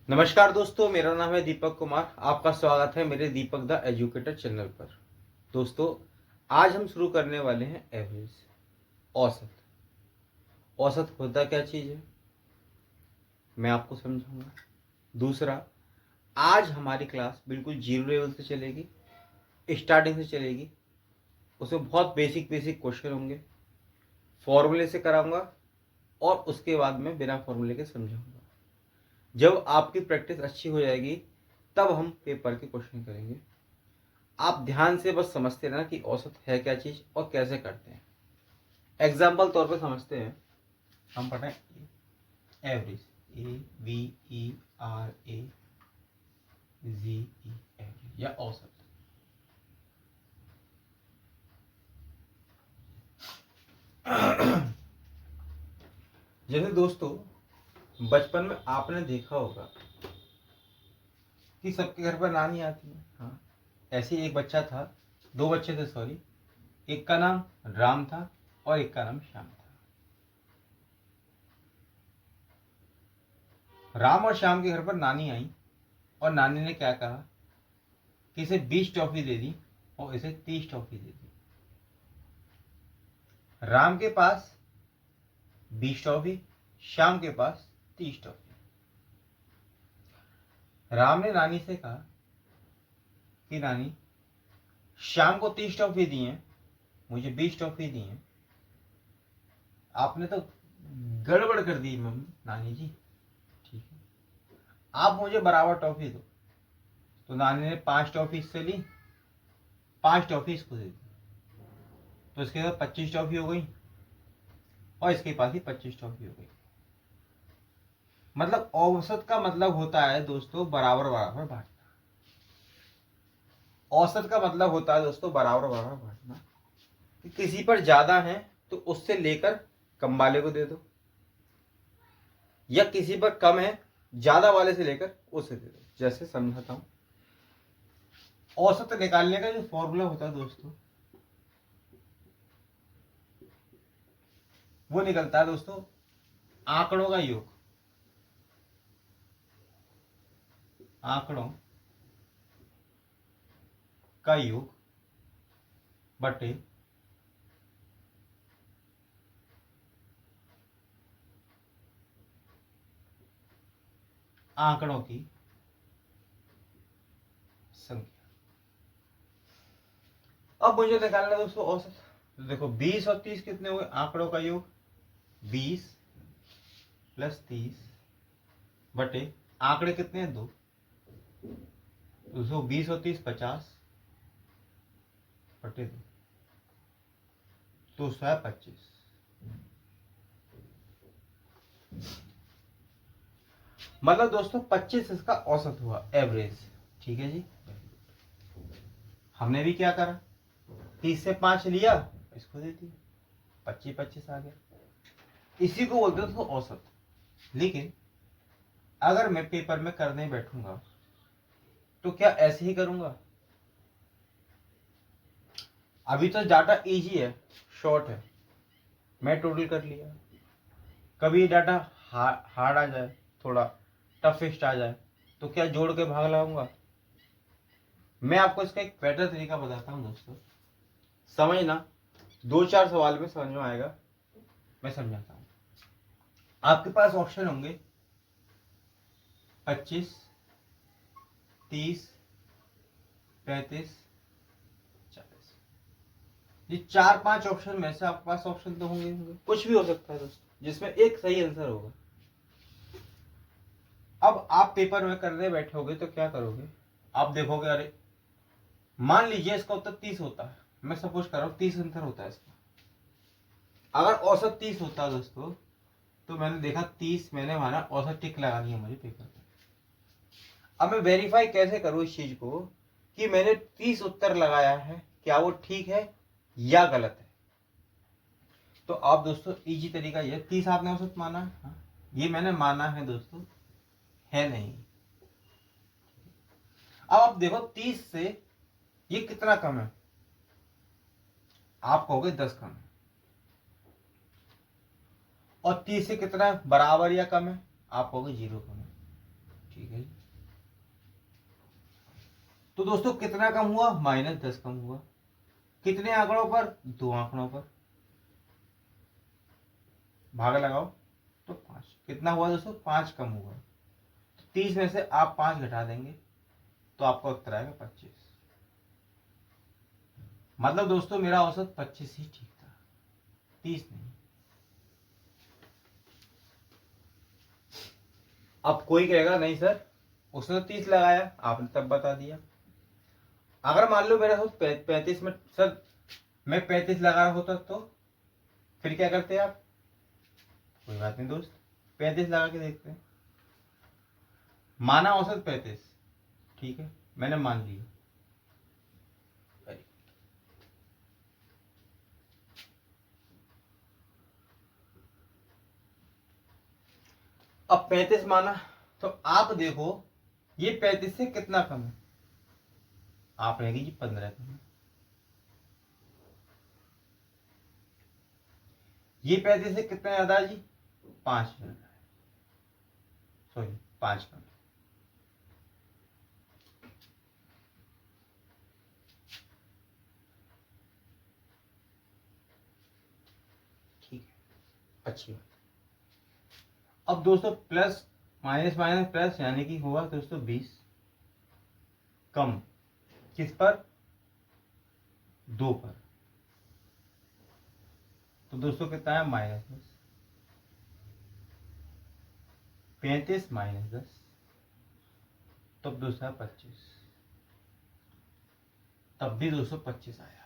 नमस्कार दोस्तों, मेरा नाम है दीपक कुमार। आपका स्वागत है मेरे दीपक द एजुकेटर चैनल पर। दोस्तों, आज हम शुरू करने वाले हैं एवरेज, औसत। औसत होता क्या चीज़ है मैं आपको समझाऊंगा। दूसरा, आज हमारी क्लास बिल्कुल जीरो लेवल से चलेगी, स्टार्टिंग से चलेगी। उसमें बहुत बेसिक बेसिक क्वेश्चन होंगे, फॉर्मूले से कराऊंगा और उसके बाद में बिना फॉर्मूले के समझाऊंगा। जब आपकी प्रैक्टिस अच्छी हो जाएगी तब हम पेपर के क्वेश्चन करेंगे। आप ध्यान से बस समझते रहना कि औसत है क्या चीज और कैसे करते हैं। एग्जाम्पल तौर पे समझते हैं। हम पढ़ रहे हैं एवरेज, AVERAGE, एवरेज या औसत। जैसे दोस्तों, बचपन में आपने देखा होगा कि सबके घर पर नानी आती है। हाँ, ऐसे ही एक बच्चा था, दो बच्चे थे सॉरी। एक का नाम राम था और एक का नाम श्याम था। राम और श्याम के घर पर नानी आई और नानी ने क्या कहा कि इसे 20 टॉफी दे दी और इसे 30 टॉफी दे दी। राम के पास 20 टॉफी, श्याम के पास 30 टॉफी। राम ने नानी से कहा कि नानी, श्याम को 30 टॉफी दी है, मुझे 20 टॉफी दी है, आपने तो गड़बड़ कर दी मम्मी नानी जी। ठीक है, आप मुझे बराबर टॉफी दो। तो नानी ने 5 टॉफी इससे ली, 5 टॉफी इसको दे दी। तो इसके बाद 25 टॉफी हो गई और इसके पास ही 25 टॉफी हो गई। मतलब औसत का मतलब होता है दोस्तों बराबर बराबर बांटना। औसत का मतलब होता है दोस्तों बराबर बराबर बांटना। कि किसी पर ज्यादा है तो उससे लेकर कम वाले को दे दो, या किसी पर कम है ज्यादा वाले से लेकर उसे दे दो। जैसे समझाता हूं। औसत निकालने का जो फॉर्मूला होता है दोस्तों, वो निकलता है दोस्तों आंकड़ों का योग। आंकड़ों का योग बटे आंकड़ों की संख्या। अब मुझे निकालना है दोस्तों औसत। तो देखो 20 और 30 कितने हुए, आंकड़ों का योग 20 प्लस 30 बटे आंकड़े कितने हैं, दो। तो 20 और 30 50 बटे दो, तो 125। मतलब दोस्तों 25 इसका औसत हुआ, एवरेज। ठीक है जी। हमने भी क्या करा, 30 से 5 लिया, इसको दे दिया, 25 25 आ गया। इसी को बोलते हैं दोस्तों औसत। लेकिन अगर मैं पेपर में करने बैठूंगा तो क्या ऐसे ही करूंगा? अभी तो डाटा इजी है, शॉर्ट है, मैं टोटल कर लिया। कभी डाटा हार्ड आ जाए, थोड़ा टफेस्ट आ जाए, तो क्या जोड़ के भाग लगाऊंगा? मैं आपको इसका एक बेटर तरीका बताता हूँ दोस्तों, समझना। 2 4 सवाल में समझ में आएगा, मैं समझाता हूँ। आपके पास ऑप्शन होंगे 25, 30, 35, 40। ये 4 5 ऑप्शन में से आपके पास ऑप्शन तो होंगे, कुछ भी हो सकता है दोस्तों, जिसमें एक सही आंसर होगा। अब आप पेपर में करने बैठोगे तो क्या करोगे? आप देखोगे, अरे मान लीजिए इसका उत्तर 30 होता है, मैं सपोज कर रहा हूँ 30 आंसर होता है इसका। अगर औसत 30 होता है दोस्तों, तो मैंने देखा 30, मैंने माना औसत टिक लगानी है मुझे पेपर में। अब मैं वेरीफाई कैसे करूं इस चीज को कि मैंने 30 उत्तर लगाया है, क्या वो ठीक है या गलत है? तो आप दोस्तों इजी तरीका ये, 30 आपने औसत माना है, हाँ, ये मैंने माना है दोस्तों, है नहीं। अब आप देखो 30 से ये कितना कम है, आप कहोगे 10 कम है। और 30 से कितना बराबर या कम है, आप कहोगे 0 कम है। ठीक है। तो दोस्तों कितना कम हुआ? -10 कम हुआ। कितने आंकड़ों पर? 2 आंकड़ों पर। भाग लगाओ तो 5। कितना हुआ दोस्तों? 5 कम हुआ। तो 30 में से आप 5 घटा देंगे तो आपका उत्तर आएगा 25। मतलब दोस्तों मेरा औसत 25 ही ठीक था, 30 नहीं। अब कोई कहेगा नहीं सर उसने तो 30 लगाया, आपने तब बता दिया। अगर मान लो मेरा 35 में सर मैं 35 लगा रहा होता तो फिर क्या करते आप? कोई बात नहीं दोस्त, 35 लगा के देखते हैं। माना औसत 35, ठीक है, मैंने मान लिया। अब 35 माना तो आप देखो ये 35 से कितना कम है? आप रहेगी जी 15 कम है। ये 35 से कितना ज्यादा है जी? 5 ज्यादा है, सॉरी 5 कम है। ठीक है, अच्छी बात। अब दोस्तों प्लस माइनस माइनस प्लस यानी कि हुआ दोस्तों 20 कम। किस पर? 2 पर। तो दोस्तों कितना है? -10। 35 -10 तब दोस्तों 25, तब भी 225 आया।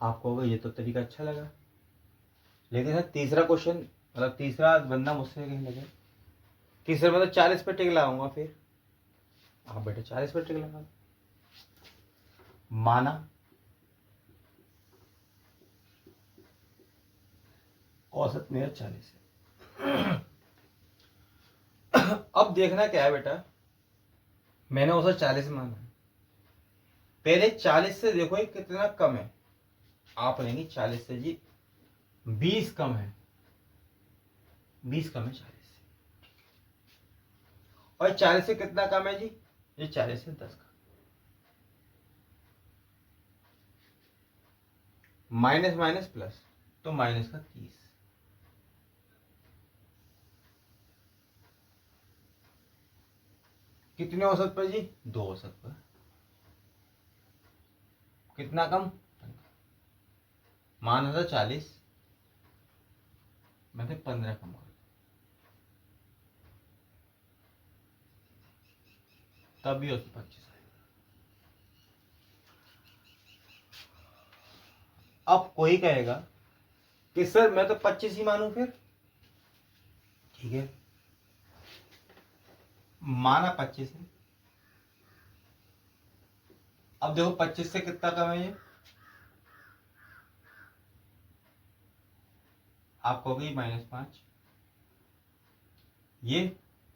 आपको होगा ये तो तरीका अच्छा लगा, लेकिन सर तीसरा क्वेश्चन मतलब तीसरा बंदा मुझसे कहीं लगे, तीसरा मतलब 40 पे टिक लगाऊंगा फिर। हाँ बेटा 40 पे टिक लगा। माना औसत मेरा 40 है। अब देखना क्या है बेटा, मैंने औसत 40 माना है, पहले 40 से देखो ये कितना कम है। आप लेंगे 40 से जी 20 कम है, 20 कम है 40 से। और 40 से कितना कम है जी? ये 40 से 10 कम। माइनस माइनस प्लस तो माइनस का 30। कितने औसत पर जी? 2 औसत पर। कितना कम? मान था 40, मैंने 15 कम कर, तब भी औसत 25 आएगा। अब कोई कहेगा कि सर मैं तो 25 ही मानू फिर, ठीक है, माना 25 है। अब देखो 25 से कितना कम है ये? आप कहोगे -5, ये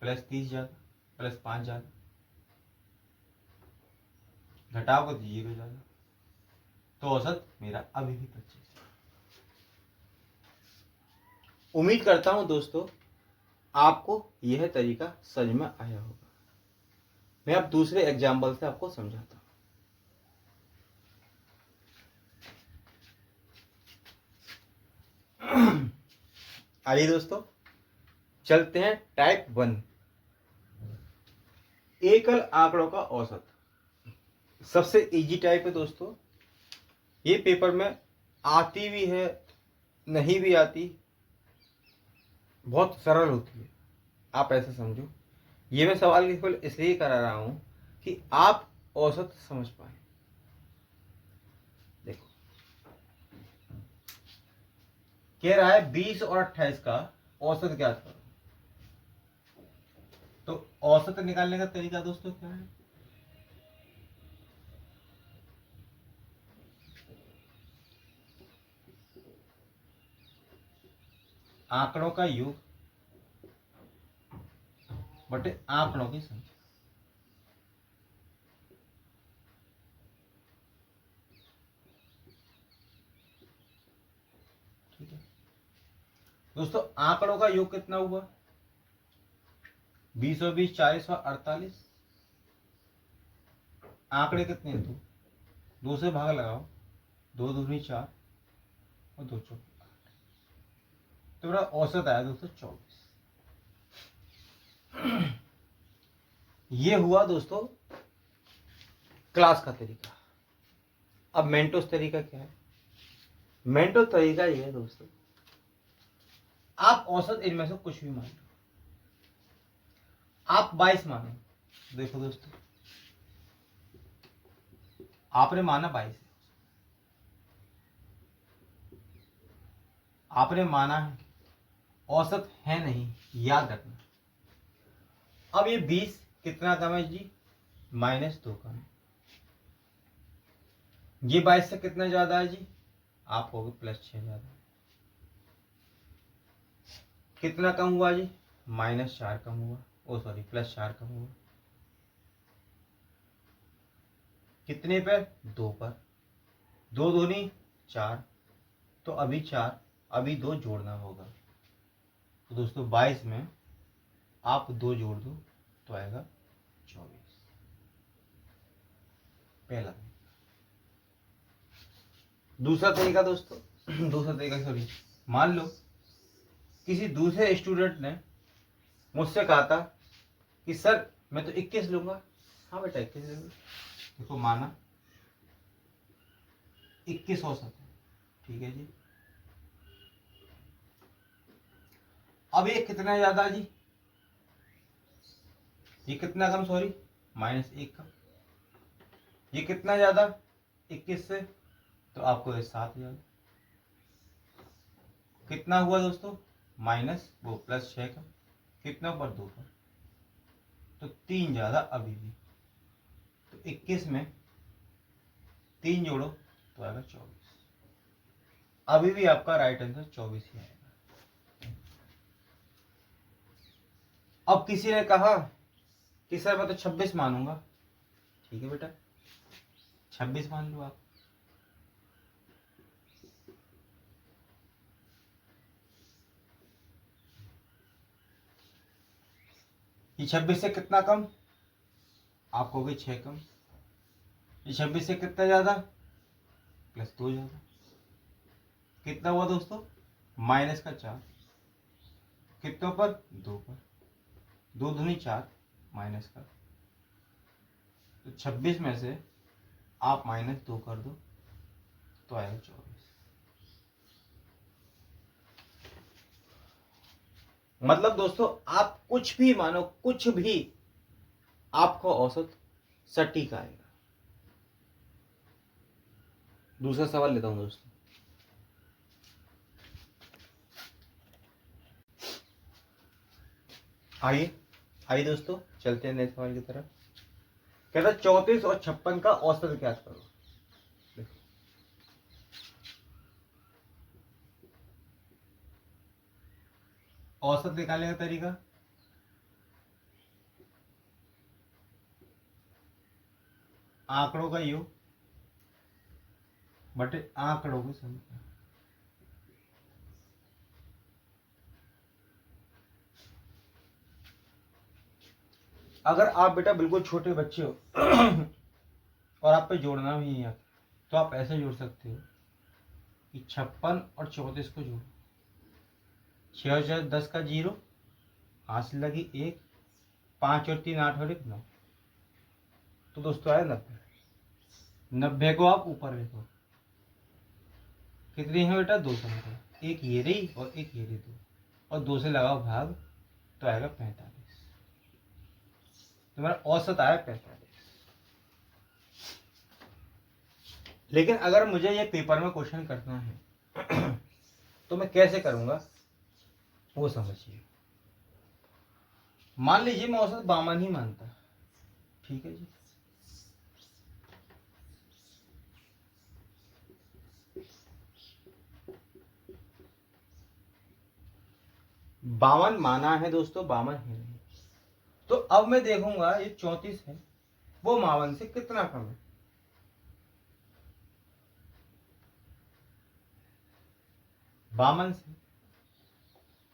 +30 ज्यादा, +5 ज्यादा, घटाओगे तो 0 ज्यादा, तो औसत मेरा अभी भी 25 है। उम्मीद करता हूं दोस्तों आपको यह तरीका समझ में आया होगा। मैं अब दूसरे एग्जाम्पल से आपको समझाता हूं। आइए दोस्तों चलते हैं टाइप 1, एकल आंकड़ों का औसत। सबसे इजी टाइप है दोस्तों, ये पेपर में आती भी है नहीं भी आती, बहुत सरल होती है। आप ऐसे समझो, ये मैं सवाल केवल इसलिए करा रहा हूं कि आप औसत समझ पाए। देखो कह रहा है 20 और 28 का औसत ज्ञात करो। तो औसत निकालने का तरीका दोस्तों क्या है? आंकड़ों का योग बटे आंकड़ों की संख्या। ठीक है, दोस्तों आंकड़ों का योग कितना हुआ? 20 और 20 40 और 48। आंकड़े कितने हैं? दो से भाग लगाओ, 2 दूनी 4 और 2 चौक 8। तो मेरा औसत आया दोस्तों 24। ये हुआ दोस्तों क्लास का तरीका। अब मेंटोस तरीका क्या है? मेंटोस तरीका ये है दोस्तों, आप औसत इनमें से कुछ भी मान लो। आप 22 मानो। देखो दोस्तों, आपने माना 22, आपने माना है, औसत है नहीं, याद रखना। अब ये 20 कितना कम है जी? -2 कम है। ये 22 से कितना ज्यादा है जी? आप हो गए +6 ज्यादा। कितना कम हुआ जी? -4 कम हुआ, ओ सॉरी +4 कम हुआ। कितने पर? 2 पर। 2 दूनी 4, तो अभी 4, अभी 2 जोड़ना होगा। तो दोस्तों 22 में आप 2 जोड़ दो तो आएगा 24। पहला। दूसरा तरीका दोस्तों, दूसरा तरीका सॉरी, मान लो किसी दूसरे स्टूडेंट ने मुझसे कहा था कि सर मैं तो 21 लूंगा। हाँ बेटा 21 लूंगा। देखो माना 21 औसत है, ठीक है जी। अब ये कितना ज्यादा जी? ये कितना कम? सॉरी -1 कम। ये कितना ज्यादा 21 से? तो आपको ये 7 ज्यादा। कितना हुआ दोस्तों? माइनस वो +6 का। कितना पर? 2 पर। तो 3 ज्यादा अभी भी। तो 21 में 3 जोड़ो तो आएगा 24। अभी भी आपका राइट आंसर 24 ही आएगा। अब किसी ने कहा कि सर मैं तो 26 मानूंगा। ठीक है बेटा 26 मान लो आप। ये 26 से कितना कम? आप कहोगे 6 कम। ये 26 से कितना ज्यादा? +2 ज्यादा। कितना हुआ दोस्तों? -4। कितनों पर? 2 पर। 2 दूनी 4 माइनस का। तो 26 में से आप -2 कर दो तो आएगा 24। मतलब दोस्तों आप कुछ भी मानो, कुछ भी, आपको औसत सटीक आएगा। दूसरा सवाल लेता हूं दोस्तों। आइए आइए दोस्तों, चलते हैं नए सवाल की तरफ। कहता 34 और 56 का औसत ज्ञात करो। देखो औसत निकालने का तरीका, आंकड़ों का योग बटे आंकड़ों की संख्या। अगर आप बेटा बिल्कुल छोटे बच्चे हो और आप पे जोड़ना भी नहीं आता, तो आप ऐसे जोड़ सकते हो कि 56 और 34 को जोड़ो। 6 और 4 10 का 0, हाथ से लगी 1, 5 और 3 8 और 1 9। तो दोस्तों आया 90। 90 को आप ऊपर लिखो। कितनी है बेटा? 2 संख्या, एक ये रही और एक ये रही 2, और 2 से लगाओ भाग तो आएगा 45। तुम्हारा औसत आया 45। लेकिन अगर मुझे ये पेपर में क्वेश्चन करना है तो मैं कैसे करूंगा वो समझिए। मान लीजिए मैं औसत 52 ही मानता, ठीक है जी। बावन माना है दोस्तों, 52 है नहीं। तो अब मैं देखूंगा ये 34 है, वो 52 से कितना कम है। 52 से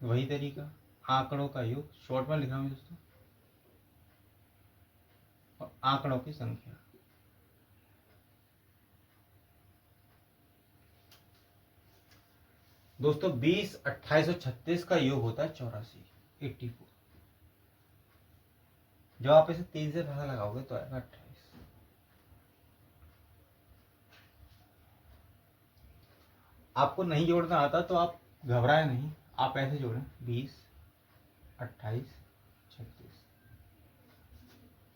वही तरीका, आंकड़ों का योग, शॉर्ट में लिख रहा हूँ दोस्तों, और आंकड़ों की संख्या। दोस्तों 20, 28 और 36 का योग होता है 84, 84। जब आप इसे 3 से भाग लगाओगे तो आएगा 28। आपको नहीं जोड़ना आता तो आप घबराए नहीं, आप ऐसे जोड़ें 20, 28, 36।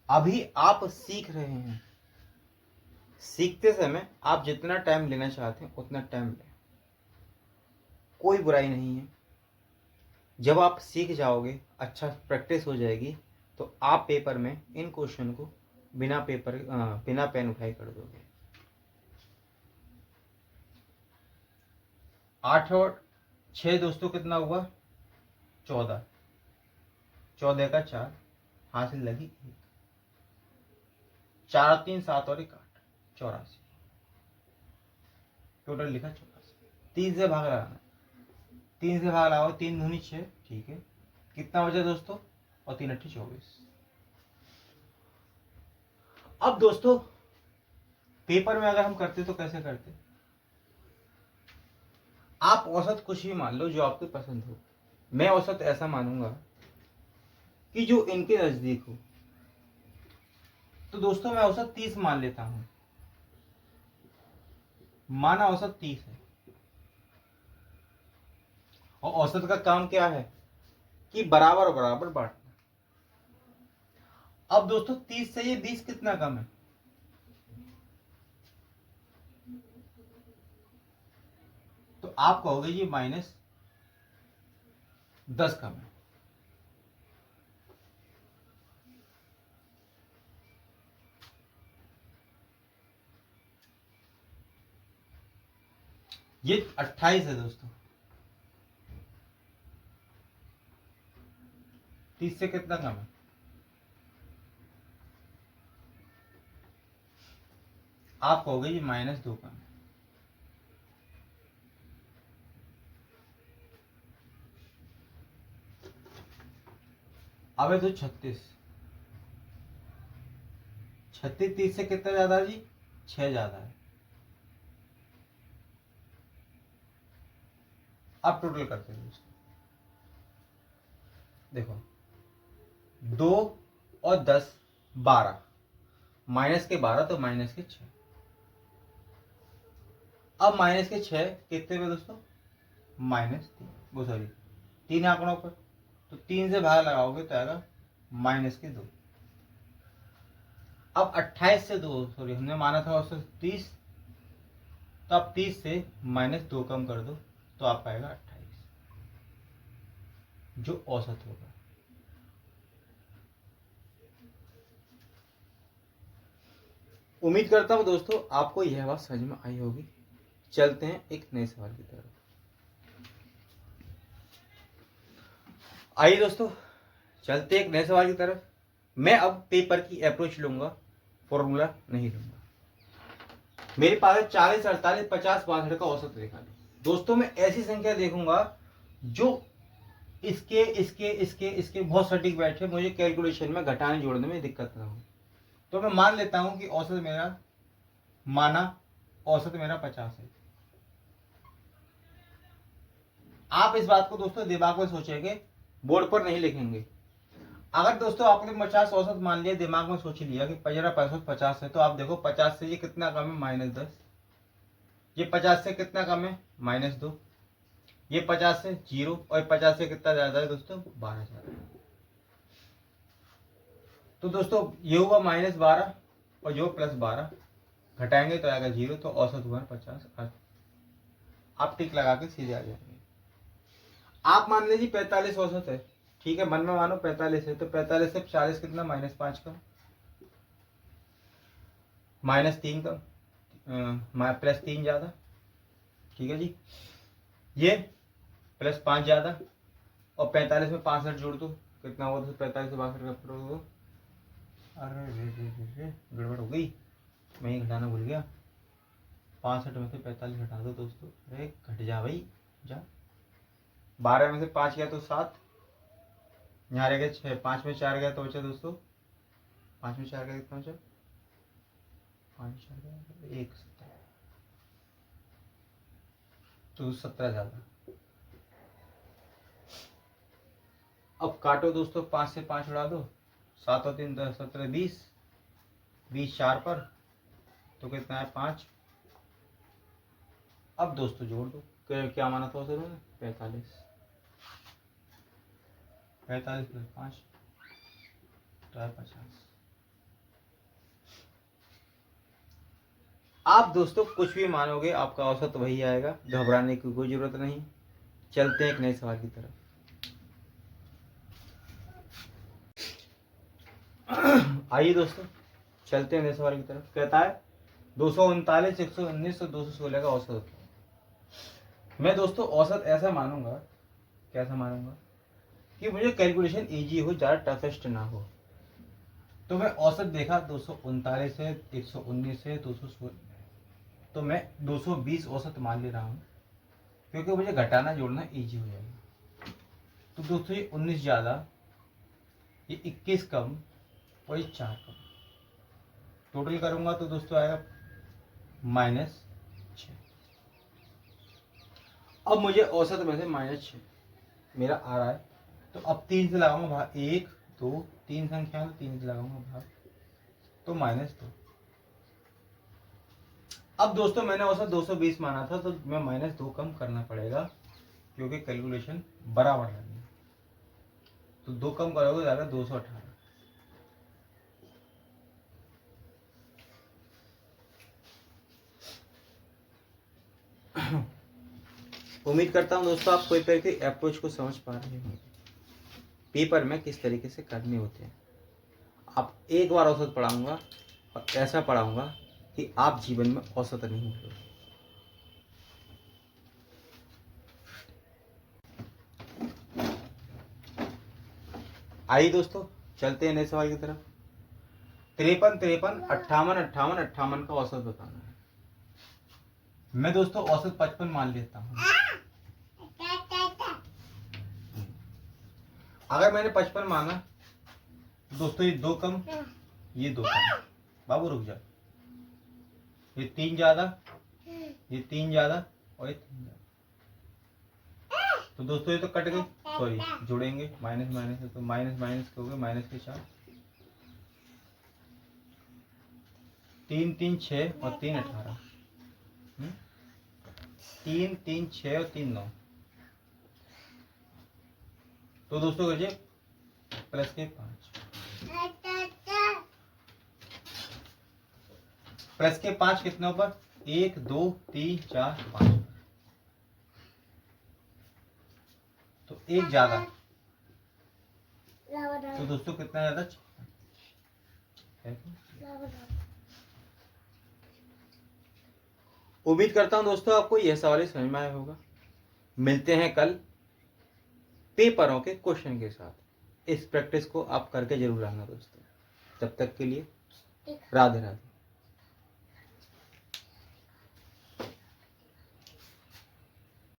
अभी आप सीख रहे हैं, सीखते समय आप जितना टाइम लेना चाहते हैं उतना टाइम लें, कोई बुराई नहीं है। जब आप सीख जाओगे, अच्छा प्रैक्टिस हो जाएगी, तो आप पेपर में इन क्वेश्चन को बिना पेन उठाए कर दोगे। 8 और 6 दोस्तों कितना हुआ? 14। 14 का 4, हासिल लगी 1। 4, 3, 7 और 1, 8, 84। टोटल लिखा 84। 3 से भाग लगाना, 3 से भाग लगाओ, 3 दूनी 6, ठीक है। कितना बचा दोस्तों? और 3 8 24। अब दोस्तों पेपर में अगर हम करते तो कैसे करते? आप औसत कुछ भी मान लो जो आपको पसंद हो। मैं औसत ऐसा मानूंगा कि जो इनके नजदीक हो। तो दोस्तों मैं औसत 30 मान लेता हूं। माना औसत 30 है, और औसत का काम क्या है कि बराबर बराबर बांटना। अब दोस्तों 30 से ये 20 कितना कम है? तो आप कहोगे ये -10 कम है। ये 28 है दोस्तों। 30 से कितना कम है? आप कहोगे ये -2 कम है। अब है तो 36। 36 30 से कितना ज्यादा है जी? 6 ज्यादा है। अब टोटल करते हैं दोस्तों, देखो 2 और 10 12, माइनस के 12 तो माइनस के 6। अब माइनस के 6 कितने पे दोस्तों? -3, वो सॉरी 3 आंकड़ों पर, तो 3 से भाग लगाओगे तो आएगा -2। अब 28 से 2, सॉरी हमने माना था औसत 30, तो अब 30 से -2 कम कर दो तो आपका आएगा 28, जो औसत होगा। उम्मीद करता हूं दोस्तों आपको यह बात समझ में आई होगी। चलते हैं एक नए सवाल की तरफ। आइए दोस्तों चलते एक नए सवाल की तरफ। मैं अब पेपर की अप्रोच लूंगा, फॉर्मूला नहीं लूंगा। मेरे पास है 40, 48, 50, 62 का औसत रेखा। दोस्तों मैं ऐसी संख्या देखूंगा जो इसके बहुत सटीक बैठे, मुझे कैलकुलेशन में घटाने जोड़ने में दिक्कत ना हो। तो मैं मान लेता हूं कि औसत मेरा 50 है। आप इस बात को दोस्तों दिमाग में सोचेंगे, बोर्ड पर नहीं लिखेंगे। अगर दोस्तों आपने 50 औसत मान लिया, दिमाग में सोच लिया कि पजरा 50 है, तो आप देखो 50 से ये कितना कम है? -10। ये 50 से कितना कम है? -2। ये 50 से 0, और 50 से कितना ज्यादा है दोस्तों? 12 ज्यादा है। तो दोस्तों ये हुआ -12 और जो +12, घटाएंगे तो आएगा 0, तो औसत हुआ 50। आप टिक लगा के सीधे आ जाएंगे। आप मान लीजिए 45 औसत है, ठीक है, मन में मानो 45 है, तो 45 से 40 कितना? -5 का, -3 का, +3 ज्यादा, ठीक है जी। ये +5 ज्यादा, और 45 में 65 जोड़ दो, कितना हुआ? 45 से 62 का जोड़ दो। अरे रे गड़बड़ हो गई, मैं ही घटाना भूल गया। 65 में से 45 घटा दो दोस्तों। अरे घट जा भाई, जा। 12 में से 5 गया तो 7, यहाँ रह गया 6, 5 में 4 गया तो बचा दोस्तों, 5 में 4 गया कितना बचा, 5 में 4 गया 1, 17, तो 17 ज़्यादा। अब काटो दोस्तों, 5 से 5 उड़ा दो, 7 और 3 10, 17, 20, 20 4 पर, तो कितना है 5। अब दोस्तों जोड़ दो, क्या माना था उसे उन्होंने, 45, 45 प्लस 5 तो है 50। आप दोस्तों कुछ भी मानोगे आपका औसत वही आएगा, घबराने की कोई जरूरत नहीं। चलते हैं एक नए सवाल की तरफ। आइए दोस्तों चलते हैं नए सवाल की तरफ। कहता है 239, 119 और 216 का औसत होता है। मैं दोस्तों औसत ऐसा मानूंगा, कैसा मानूंगा कि मुझे कैलकुलेशन इजी हो, ज़्यादा टफेस्ट ना हो। तो मैं औसत देखा 239 है, 119 है, 216, तो मैं 220 औसत मान ले रहा हूँ, क्योंकि मुझे घटाना जोड़ना इजी हो जाएगा। तो दोस्तों ये 19 ज़्यादा, ये 21 कम और ये 4 कम, टोटल करूँगा तो दोस्तों आएगा -6। अब मुझे औसत में से -6 मेरा आ रहा है, तो अब 3 से लगाऊंगा भाग, 1 2 3 संख्या है, 3 से लगाऊंगा भाग, तो -2। अब दोस्तों मैंने औसत 220 माना था, तो मैं -2 कम करना पड़ेगा, क्योंकि कैलकुलेशन बराबर है। तो 2 कम करोगे तो आएगा 218। उम्मीद करता हूँ दोस्तों आप कोई तरह की अप्रोच को समझ पा रहे होंगे, पेपर में किस तरीके से करने होते हैं। आप एक बार औसत पढ़ाऊंगा और ऐसा पढ़ाऊंगा कि आप जीवन में औसत नहीं होंगे। आइए दोस्तों चलते हैं नए सवाल की तरफ। 53, 53, 58, 58, 58 का औसत बताना है। मैं दोस्तों औसत 55 मान लेता हूँ। अगर मैंने 55 माना दोस्तों, ये 2 कम, ये 2 कम, बाबू रुक जा, ये 3 ज्यादा, ये 3 ज्यादा और ये 3 ज्यादा, तो दोस्तों ये तो कट गई, सॉरी जुड़ेंगे, माइनस माइनस है तो माइनस माइनस के हो गए, माइनस के 4, 3 3 6 और 3 18, 3 3 6 और 3 9, तो दोस्तों करिए प्लस के 5, प्लस के 5 कितने ऊपर, 1 2 3 4 5, तो 1 ज्यादा, तो दोस्तों कितना ज्यादा, उम्मीद करता हूं दोस्तों आपको यह सवाल समझ में आया होगा। मिलते हैं कल पेपरों के क्वेश्चन के साथ। इस प्रैक्टिस को आप करके जरूर आना दोस्तों। तब तक के लिए राधे राधे।